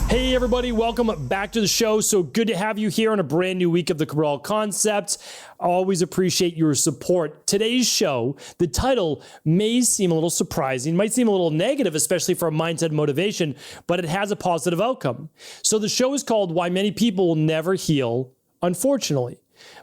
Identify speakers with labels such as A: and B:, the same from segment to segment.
A: Hey everybody, welcome back to the show. So good to have you here on a brand new week of the Cabral Concept. I always appreciate your support. Today's show, the title may seem a little surprising, might seem a little negative, especially for mindset motivation, but it has a positive outcome. So the show is called Why Many People Will Never Heal, Unfortunately.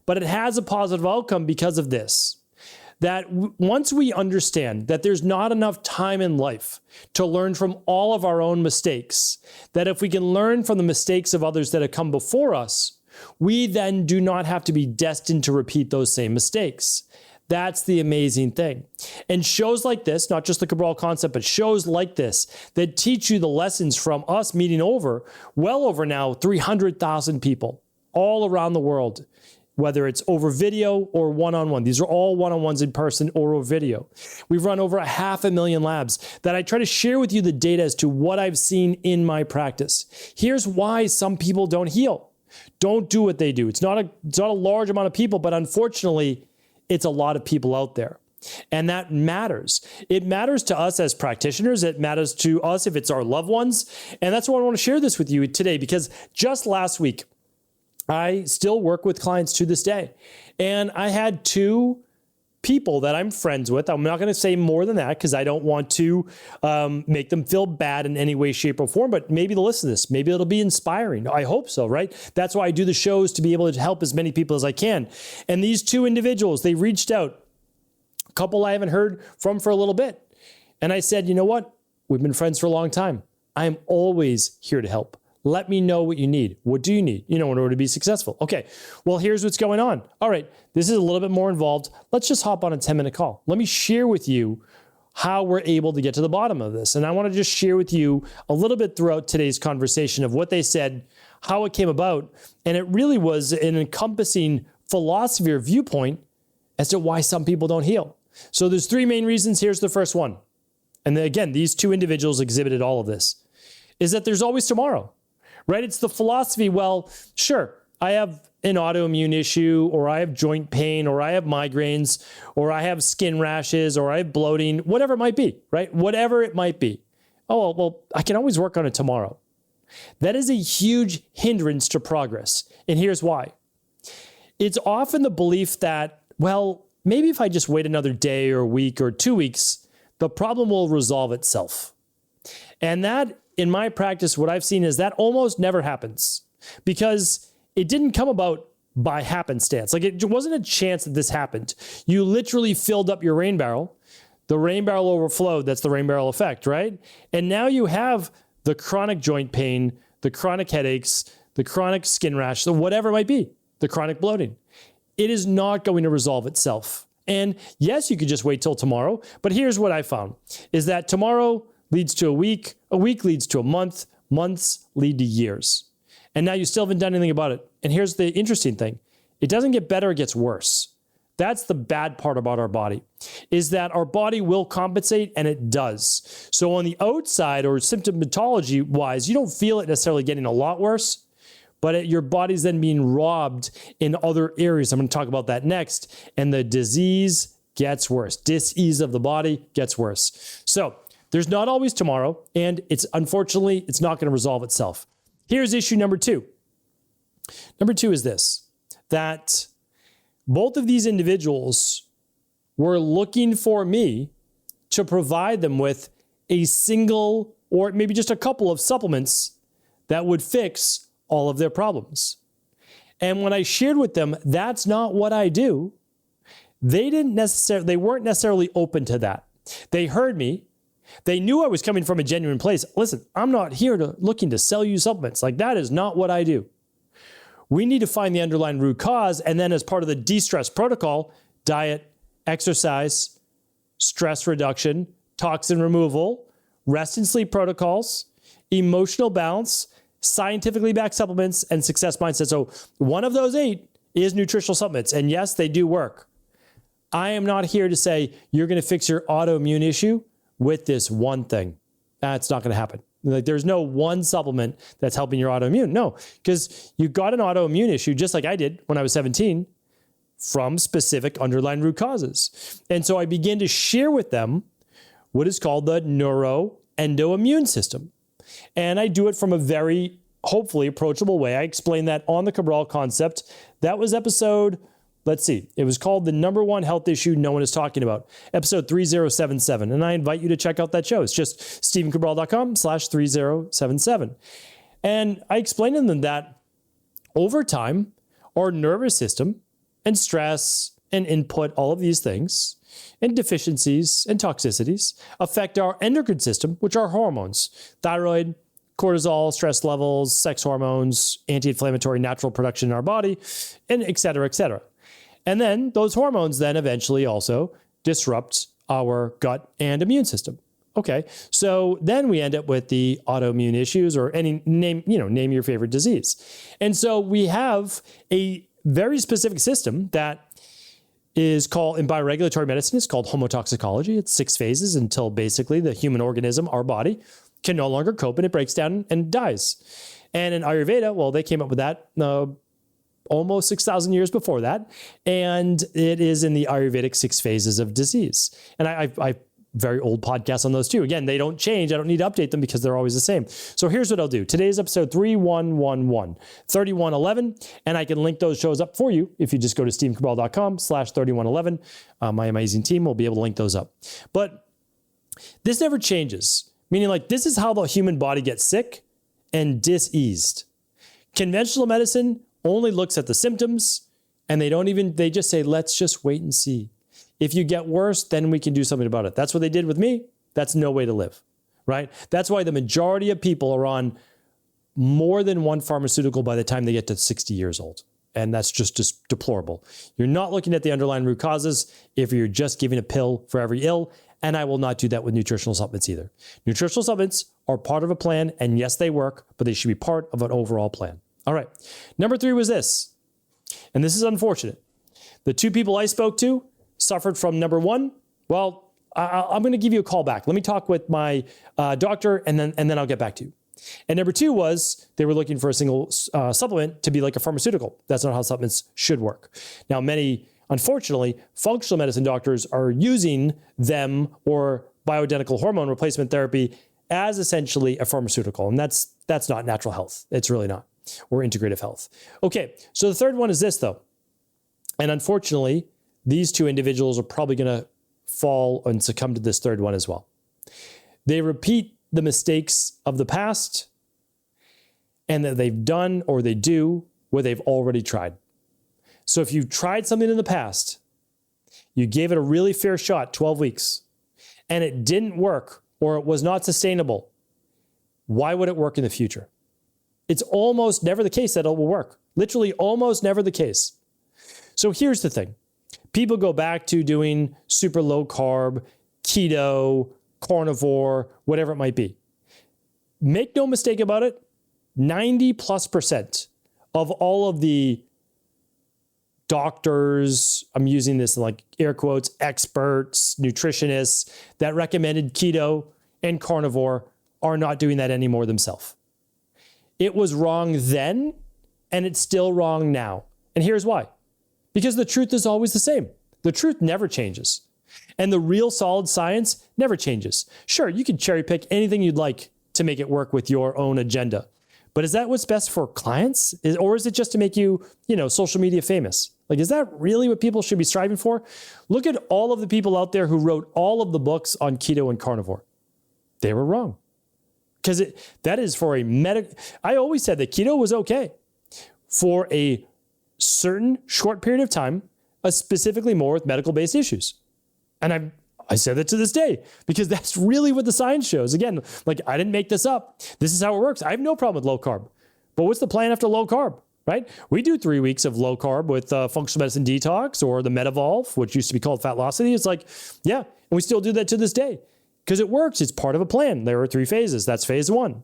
A: But it has a positive outcome because of this. That once we understand that there's not enough time in life to learn from all of our own mistakes, that if we can learn from the mistakes of others that have come before us, we then do not have to be destined to repeat those same mistakes. That's the amazing thing. And shows like this, not just the Cabral Concept, but shows like this that teach you the lessons from us meeting well over now 300,000 people all around the world, whether it's over video or one-on-one. These are all one-on-ones in person or over video. We've run over 500,000 labs that I try to share with you the data as to what I've seen in my practice. Here's why some people don't heal. Don't do what they do. It's not a large amount of people, but unfortunately, it's a lot of people out there. And that matters. It matters to us as practitioners. It matters to us if it's our loved ones. And that's why I want to share this with you today, because just last week, I still work with clients to this day. And I had two people that I'm friends with. I'm not going to say more than that because I don't want to make them feel bad in any way, shape, or form, but maybe they'll listen to this. Maybe it'll be inspiring. I hope so, right? That's why I do the shows, to be able to help as many people as I can. And these two individuals, they reached out. A couple I haven't heard from for a little bit. And I said, you know what? We've been friends for a long time. I am always here to help. Let me know what you need. What do you need, in order to be successful? Okay, well, here's what's going on. All right, this is a little bit more involved. Let's just hop on a 10-minute call. Let me share with you how we're able to get to the bottom of this. And I want to just share with you a little bit throughout today's conversation of what they said, how it came about. And it really was an encompassing philosophy or viewpoint as to why some people don't heal. So there's three main reasons. Here's the first one. And then again, these two individuals exhibited all of this, is that there's always tomorrow. Right? It's the philosophy, well, sure, I have an autoimmune issue, or I have joint pain, or I have migraines, or I have skin rashes, or I have bloating, whatever it might be, right? Whatever it might be. Oh, well, I can always work on it tomorrow. That is a huge hindrance to progress. And here's why. It's often the belief that, well, maybe if I just wait another day or week or 2 weeks, the problem will resolve itself. And that, in my practice, what I've seen is that almost never happens, because it didn't come about by happenstance. Like, it wasn't a chance that this happened. You literally filled up your rain barrel. The rain barrel overflowed. That's the rain barrel effect, right? And now you have the chronic joint pain, the chronic headaches, the chronic skin rash, so whatever it might be, the chronic bloating. It is not going to resolve itself. And yes, you could just wait till tomorrow. But here's what I found, is that tomorrow leads to a week leads to a month, months lead to years. And now you still haven't done anything about it. And here's the interesting thing. It doesn't get better, it gets worse. That's the bad part about our body, is that our body will compensate, and it does. So on the outside, or symptomatology wise, you don't feel it necessarily getting a lot worse, but your body's then being robbed in other areas. I'm going to talk about that next. And the disease gets worse. Dis-ease of the body gets worse. So there's not always tomorrow, and unfortunately, it's not going to resolve itself. Here's issue number two. Number two is this, that both of these individuals were looking for me to provide them with a single, or maybe just a couple of supplements that would fix all of their problems. And when I shared with them, that's not what I do, they weren't necessarily open to that. They heard me. They knew I was coming from a genuine place. Listen, I'm not here looking to sell you supplements. Like, that is not what I do. We need to find the underlying root cause. And then as part of the de-stress protocol, diet, exercise, stress reduction, toxin removal, rest and sleep protocols, emotional balance, scientifically backed supplements, and success mindset. So one of those 8 is nutritional supplements. And yes, they do work. I am not here to say you're going to fix your autoimmune issue with this one thing. That's not going to happen. Like, there's no one supplement that's helping your autoimmune. No, because you got an autoimmune issue just like I did when I was 17 from specific underlying root causes. And so I began to share with them what is called the neuroendoimmune system. And I do it from a very, hopefully, approachable way. I explained that on the Cabral Concept. That was episode, let's see, it was called The Number One Health Issue No One is Talking About, episode 3077. And I invite you to check out that show. It's just stephencabral.com/3077. And I explained to them that over time, our nervous system and stress and input, all of these things, and deficiencies and toxicities affect our endocrine system, which are hormones, thyroid, cortisol, stress levels, sex hormones, anti-inflammatory natural production in our body, and et cetera, et cetera. And then those hormones then eventually also disrupt our gut and immune system. Okay, so then we end up with the autoimmune issues or any name your favorite disease. And so we have a very specific system that is called, in bioregulatory medicine, it's called homotoxicology. It's 6 phases until basically the human organism, our body, can no longer cope and it breaks down and dies. And in Ayurveda, well, they came up with that almost 6,000 years before that. And it is in the Ayurvedic 6 phases of disease. And I very old podcasts on those too. Again, they don't change. I don't need to update them because they're always the same. So here's what I'll do. Today's episode 3111, 3111, and I can link those shows up for you if you just go to stephencabral.com/3111. My amazing team will be able to link those up. But this never changes, meaning like this is how the human body gets sick and diseased. Conventional medicine only looks at the symptoms and they just say, let's just wait and see. If you get worse, then we can do something about it. That's what they did with me. That's no way to live, right? That's why the majority of people are on more than one pharmaceutical by the time they get to 60 years old. And that's just deplorable. You're not looking at the underlying root causes if you're just giving a pill for every ill. And I will not do that with nutritional supplements either. Nutritional supplements are part of a plan. And yes, they work, but they should be part of an overall plan. All right. Number 3 was this. And this is unfortunate. The 2 people I spoke to suffered from number 1. Well, I'm going to give you a call back. Let me talk with my doctor and then I'll get back to you. And number 2 was they were looking for a single supplement to be like a pharmaceutical. That's not how supplements should work. Now, many, unfortunately, functional medicine doctors are using them or bioidentical hormone replacement therapy as essentially a pharmaceutical. And that's not natural health. It's really not. Or integrative health. Okay, so the third one is this though. And unfortunately, these 2 individuals are probably going to fall and succumb to this third one as well. They repeat the mistakes of the past and that they've done or they do what they've already tried. So if you tried something in the past, you gave it a really fair shot, 12 weeks, and it didn't work or it was not sustainable, why would it work in the future? It's almost never the case that it will work. Literally almost never the case. So here's the thing. People go back to doing super low carb, keto, carnivore, whatever it might be. Make no mistake about it, 90+% of all of the doctors, I'm using this in like air quotes, experts, nutritionists that recommended keto and carnivore are not doing that anymore themselves. It was wrong then, and it's still wrong now. And here's why. Because the truth is always the same. The truth never changes. And the real solid science never changes. Sure, you can cherry pick anything you'd like to make it work with your own agenda. But is that what's best for clients? Or is it just to make you, social media famous? Like, is that really what people should be striving for? Look at all of the people out there who wrote all of the books on keto and carnivore. They were wrong. Because that is for I always said that keto was okay for a certain short period of time, specifically more with medical-based issues. And I said that to this day because that's really what the science shows. Again, like I didn't make this up. This is how it works. I have no problem with low carb. But what's the plan after low carb, right? We do 3 weeks of low carb with functional medicine detox or the Metavolve, which used to be called Fatlocity. It's like, yeah, and we still do that to this day because it works. It's part of a plan. There are 3 phases. That's phase 1.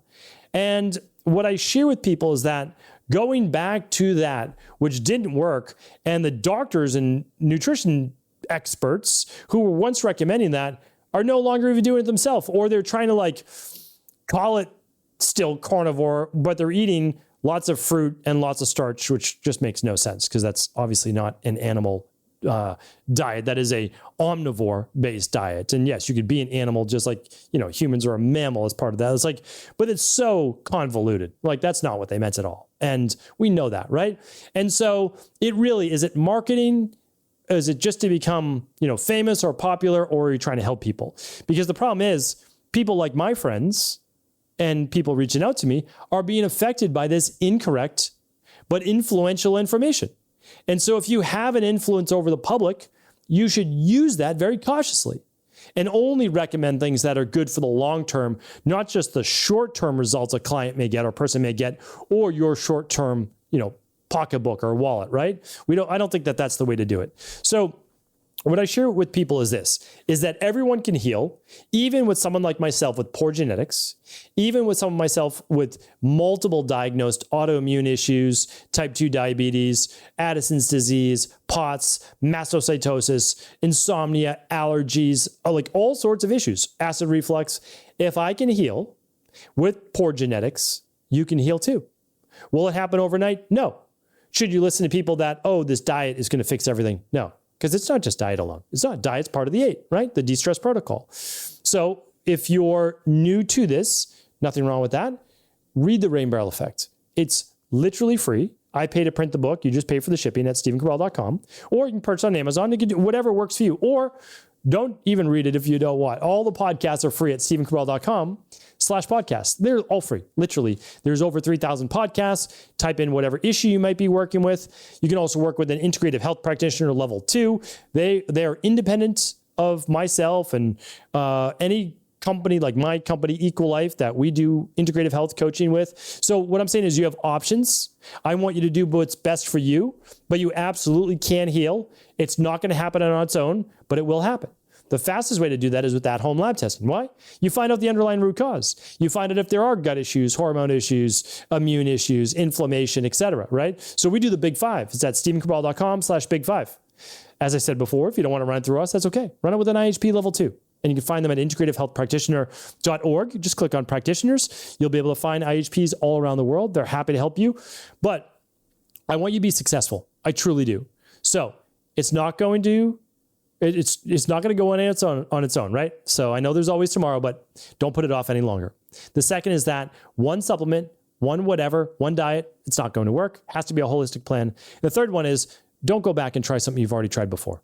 A: And what I share with people is that going back to that, which didn't work, and the doctors and nutrition experts who were once recommending that are no longer even doing it themselves, or they're trying to call it still carnivore, but they're eating lots of fruit and lots of starch, which just makes no sense because that's obviously not an animal diet that is a omnivore-based diet. And yes, you could be an animal just like, humans are a mammal as part of that. It's like, but it's so convoluted. Like, that's not what they meant at all. And we know that, right? And so is it marketing? Is it just to become, famous or popular, or are you trying to help people? Because the problem is people like my friends and people reaching out to me are being affected by this incorrect but influential information. And so if you have an influence over the public, you should use that very cautiously and only recommend things that are good for the long term, not just the short-term results a client may get or person may get, or your short-term, pocketbook or wallet, right? I don't think that that's the way to do it. So what I share with people is that everyone can heal, even with someone like myself with poor genetics, even with someone myself with multiple diagnosed autoimmune issues, type 2 diabetes, Addisons disease, POTS, mastocytosis, insomnia, allergies, like all sorts of issues, acid reflux. If I can heal with poor genetics, you can heal too. Will it happen overnight? No. Should you listen to people that, this diet is going to fix everything? No. Because it's not just diet alone. It's not. Diet's part of the 8, right? The de-stress protocol. So if you're new to this, nothing wrong with that. Read the Rain Barrel Effect. It's literally free. I pay to print the book. You just pay for the shipping at StephenCabral.com. Or you can purchase on Amazon. You can do whatever works for you. Or don't even read it if you don't want. All the podcasts are free at StephenCabral.com/podcast. They're all free. Literally. There's over 3,000 podcasts. Type in whatever issue you might be working with. You can also work with an integrative health practitioner level 2. They are independent of myself and any company like my company, Equal Life, that we do integrative health coaching with. So what I'm saying is you have options. I want you to do what's best for you, but you absolutely can heal. It's not going to happen on its own, but it will happen. The fastest way to do that is with at-home lab testing. Why? You find out the underlying root cause. You find out if there are gut issues, hormone issues, immune issues, inflammation, etc. Right? So we do the Big 5. It's at StephenCabral.com/Big 5. As I said before, if you don't want to run it through us, that's okay. Run it with an IHP level 2. And you can find them at integrativehealthpractitioner.org. Just click on practitioners. You'll be able to find IHPs all around the world. They're happy to help you. But I want you to be successful. I truly do. So it's not going to go on its own, right? So I know there's always tomorrow, but don't put it off any longer. The second is that one supplement, one diet, it's not going to work. It has to be a holistic plan. The third one is don't go back and try something you've already tried before.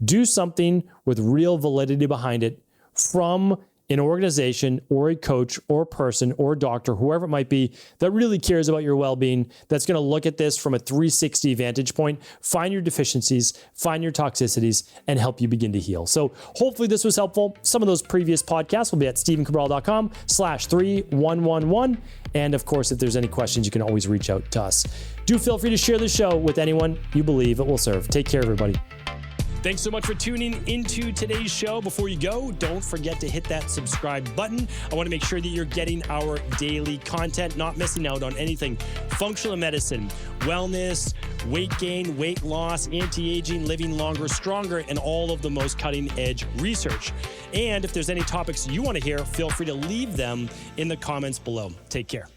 A: Do something with real validity behind it from an organization or a coach or a person or a doctor, whoever it might be, that really cares about your well-being, that's going to look at this from a 360 vantage point, find your deficiencies, find your toxicities, and help you begin to heal. So hopefully this was helpful. Some of those previous podcasts will be at StephenCabral.com/3111. And of course, if there's any questions, you can always reach out to us. Do feel free to share the show with anyone you believe it will serve. Take care, everybody. Thanks so much for tuning into today's show. Before you go, don't forget to hit that subscribe button. I want to make sure that you're getting our daily content, not missing out on anything functional medicine, wellness, weight gain, weight loss, anti-aging, living longer, stronger, and all of the most cutting-edge research. And if there's any topics you want to hear, feel free to leave them in the comments below. Take care.